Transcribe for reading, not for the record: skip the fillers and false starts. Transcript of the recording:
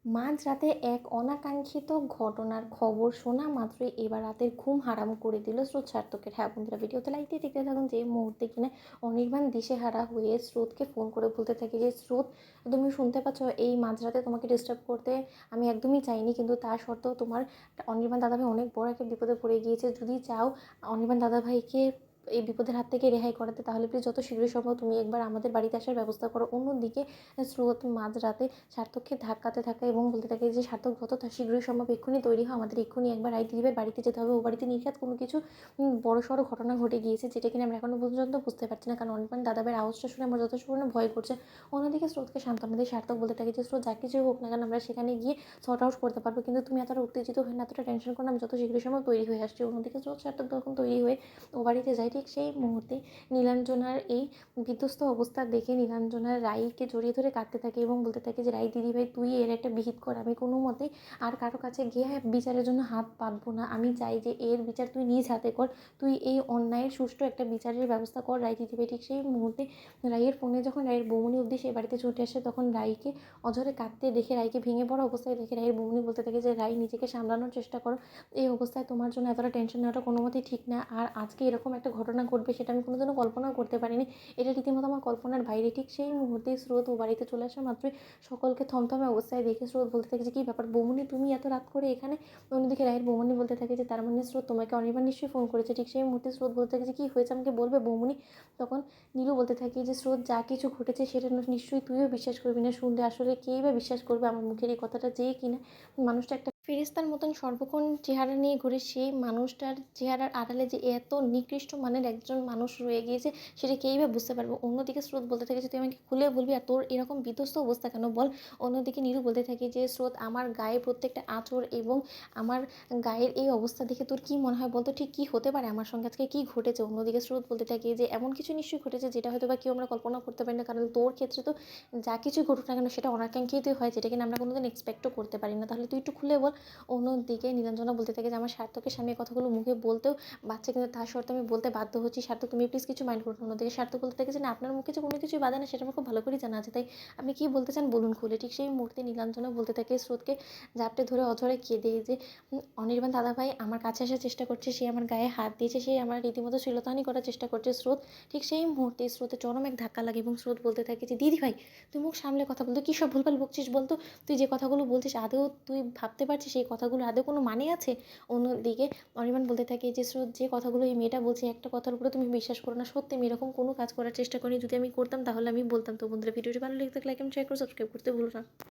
মাঝরাতে এক অনাকাঙ্ক্ষিত ঘটনার খবর শোনা মাত্রই এবার রাতের ঘুম হারাম করে দিল স্রোত সার্থকের। হ্যাঁ বন্ধুরা, ভিডিওতে লাইক দিয়ে দেখতে থাকুন। যে মুহূর্তে কিনা অনির্বাণ দিশেহারা হয়ে স্রোতকে ফোন করে বলতে থাকে যে স্রোত, তুমি শুনতে পাচ্ছ, এই মাঝরাতে তোমাকে ডিস্টার্ব করতে আমি একদমই চাইনি, কিন্তু তা সত্ত্বেও তোমার অনির্বাণ দাদাভাই অনেক বড় একটা বিপদে পড়ে গিয়েছে। যদি চাও অনির্বাণ দাদাভাইকে এই বিপদের হাত থেকে রেহাই করাতে, তাহলে প্লিজ যত শীঘ্রই সম্ভব তুমি একবার আমাদের বাড়িতে আসার ব্যবস্থা করো। অন্যদিকে স্রোত মাঝরাতে সার্থককে ধাক্কাতে থাকে এবং বলতে থাকে যে সার্থক যত শীঘ্রই সম্ভব এক্ষুনি তৈরি হয়, আমাদের এক্ষুনি একবার রায় দিদিভাইয়ের বাড়িতে যেতে হবে। ও বাড়িতে নির্ঘাত কোনো কিছু বড়সড় ঘটনা ঘটে গিয়েছে, যেটা কিনা আমরা এখনো পর্যন্ত বুঝতে পারছি না, কারণ অনির্বাণ দাদাভাইয়ের আওয়াজটা শুনে আমার যথেষ্ট পরিমাণে ভয় করছে। অন্যদিকে স্রোতকে সান্ত্বনা দিয়ে সার্থক বলতে থাকে যে স্রোত, যা কিছু হোক না কেন আমরা সেখানে গিয়ে সর্ট আউট করতে পারবো, কিন্তু তুমি এতটা উত্তেজিত হয়ে না, এতটা টেনশন করো না, আমি যত শীঘ্রই সম্ভব তৈরি হয়ে আসছি। অন্যদিকে স্রোত সার্থক তখন তৈরি হয়ে ও বাড়িতে যায়। ঠিক সেই মুহূর্তে নীলাঞ্জনার এই বিধ্বস্ত অবস্থা দেখে নীলাঞ্জনা রাইকে জড়িয়ে ধরে কাঁদতে থাকে এবং বলতে থাকে যে রাই দিদিভাই, তুই এর একটা বিহিত কর। আমি কোনো মতেই আর কারো কাছে গিয়ে বিচারের জন্য হাত পাতবো না। আমি চাই যে এর বিচার তুই নিজ হাতে কর। তুই এই অন্যায়ের সুষ্ঠু একটা বিচারের ব্যবস্থা কর রাই দিদিভাই। ঠিক সেই মুহূর্তে রাইয়ের ফোনে যখন রাইয়ের বৌমনি অবধি সে বাড়িতে ছুটে আসে, তখন রাইকে অঝরে কাঁদতে দেখে, রাইকে ভেঙে পড়া অবস্থায় দেখে রাইয়ের বৌমনি বলতে থাকে যে রাই, নিজেকে সামলানোর চেষ্টা করো। এই অবস্থায় তোমার জন্য এতটা টেনশন নেওয়াটা কোনো মতেই ঠিক না। আর আজকে এরকম একটা ঘটনা ঘটবে সেটা আমি কোনোদিনও কল্পনাও করতে পারিনি। এটা রীতিমতো আমার কল্পনার বাইরে। ঠিক সেই মুহূর্তেই স্রোত ও বাড়িতে চলে আসা মাত্রই সকলকে থমথমে অবস্থায় দেখে স্রোত বলতে থাকে যে কী ব্যাপার বৌমনি, তুমি এত রাত করে এখানে? অন্যদিকে রায়ের বৌমনি বলতে থাকে যে তার মানে স্রোত, তোমাকে অনির্বাণ নিশ্চয়ই ফোন করেছে। ঠিক সেই মুহূর্তে স্রোত বলতে থাকে যে কী হয়েছে আমাকে বলবে বৌমনি। তখন নীলু বলতে থাকে যে স্রোত, যা কিছু ঘটেছে সেটা নিশ্চয়ই তুইও বিশ্বাস করবি না। শুনলে আসলে কেই বা বিশ্বাস করবে আমার মুখের এই কথাটা, যে কিনা মানুষটা একটা ফেরেশতার মতন সর্বক্ষণ চেহারা নিয়ে ঘুরে, সেই মানুষটার চেহারার আড়ালে যে এত নিকৃষ্ট মানের একজন মানুষ রয়ে গিয়েছে, সেটা কেই বা বুঝতে পারবে। অন্যদিকে স্রোত বলতে থাকে যে তুই আমাকে খুলে বলবি, আর তোর এরকম বিধ্বস্ত অবস্থা কেন বল। অন্যদিকে নীরু বলতে থাকে যে স্রোত, আমার গায়ে প্রত্যেকটা আঁচড় এবং আমার গায়ের এই অবস্থা দেখে তোর কী মনে হয় বলতো, ঠিক কী হতে পারে আমার সঙ্গে আজকে কী ঘটেছে। অন্যদিকে স্রোত বলতে থাকে যে এমন কিছু নিশ্চয়ই ঘটেছে যেটা হয়তো বা কেউ আমরা কল্পনা করতে পারি না, কারণ তোর ক্ষেত্রে তো যা কিছু ঘটুক না কেন সেটা অনাকাঙ্ক্ষিতই হয়, যেটা কিনা আমরা কোনোদিন এক্সপেক্টও করতে পারি না। তাহলে তুই একটু খুলে বল। অন্যদিকে নীলাঞ্জনা বলতে থাকে যে আমার সার্থকের সামনে কথাগুলো মুখে বলতেও বাচ্চা, কিন্তু তার সত্ত্বেও আমি বলতে বাধ্য হচ্ছি। সার্থক, তুমি প্লিজ কিছু মাইন্ড করো না। অন্যদিকে সার্থক বলতে থাকে যে না, আপনার মুখে যে কোনো কিছুই বাধে না সেটা আমার খুব ভালো করেই জানা আছে, তাই আপনি কী বলতে চান বলুন খুলে। ঠিক সেই মুহূর্তে নীলাঞ্জনা বলতে থাকে স্রোতকে জাপটে ধরে অঝরে কেঁদে যে অনির্বাণ দাদাভাই আমার কাছে আসার চেষ্টা করছে, সে আমার গায়ে হাত দিয়েছে, সে আমার রীতিমতো শ্লীলতাহানি করার চেষ্টা করছে। স্রোত, ঠিক সেই মুহূর্তে স্রোতে চরম এক ধাক্কা লাগে এবং স্রোত বলতে থাকে যে দিদিভাই, তুই মুখ সামলে কথা বলতো, কী সব ভুলভাল বকছিস বলতো। তুই যে কথাগুলো বলছিস আদৌ তুই ভাবতে পারছিস সেই কথাগুলো আদৌ কোনো মানে আছে? অন্যদিকে অনির্বাণ বলতে থাকে যে স্রোত, যে কথাগুলো এই মেয়েটা বলছে একটা কথার উপরে তুমি বিশ্বাস করো না। সত্যি আমি এরকম কোনো কাজ করার চেষ্টা করিনি, যদি আমি করতাম তাহলে আমি বলতাম। তো বন্ধুরা, ভিডিওটি ভালো লেগে থাকলে লাইক এবং শেয়ার করে সাবস্ক্রাইব করতে ভুলো না।